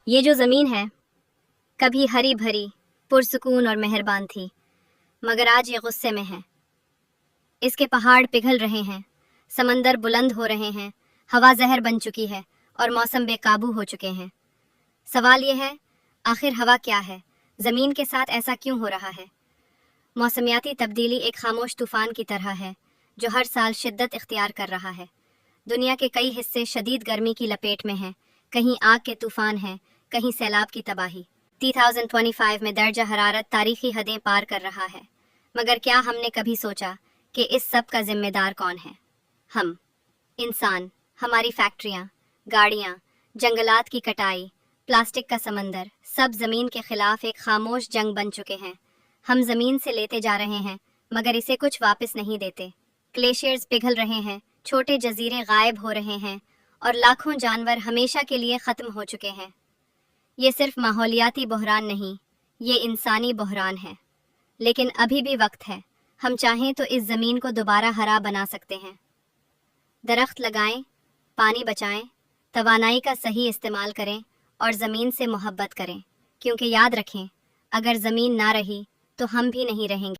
یہ جو زمین ہے کبھی ہری بھری پرسکون اور مہربان تھی، مگر آج یہ غصے میں ہے۔ اس کے پہاڑ پگھل رہے ہیں، سمندر بلند ہو رہے ہیں، ہوا زہر بن چکی ہے اور موسم بے قابو ہو چکے ہیں۔ سوال یہ ہے، آخر ہوا کیا ہے؟ زمین کے ساتھ ایسا کیوں ہو رہا ہے؟ موسمیاتی تبدیلی ایک خاموش طوفان کی طرح ہے جو ہر سال شدت اختیار کر رہا ہے۔ دنیا کے کئی حصے شدید گرمی کی لپیٹ میں ہیں، کہیں آگ کے طوفان ہیں، کہیں سیلاب کی تباہی۔ 2025 میں درجہ حرارت تاریخی حدیں پار کر رہا ہے، مگر کیا ہم نے کبھی سوچا کہ اس سب کا ذمہ دار کون ہے؟ ہم انسان، ہماری فیکٹریاں، گاڑیاں، جنگلات کی کٹائی، پلاسٹک کا سمندر، سب زمین کے خلاف ایک خاموش جنگ بن چکے ہیں۔ ہم زمین سے لیتے جا رہے ہیں مگر اسے کچھ واپس نہیں دیتے۔ گلیشیئرز پگھل رہے ہیں، چھوٹے جزیرے غائب ہو رہے ہیں اور لاکھوں جانور ہمیشہ کے لیے ختم ہو چکے ہیں۔ یہ صرف ماحولیاتی بحران نہیں، یہ انسانی بحران ہے۔ لیکن ابھی بھی وقت ہے، ہم چاہیں تو اس زمین کو دوبارہ ہرا بنا سکتے ہیں۔ درخت لگائیں، پانی بچائیں، توانائی کا صحیح استعمال کریں اور زمین سے محبت کریں، کیونکہ یاد رکھیں، اگر زمین نہ رہی تو ہم بھی نہیں رہیں گے۔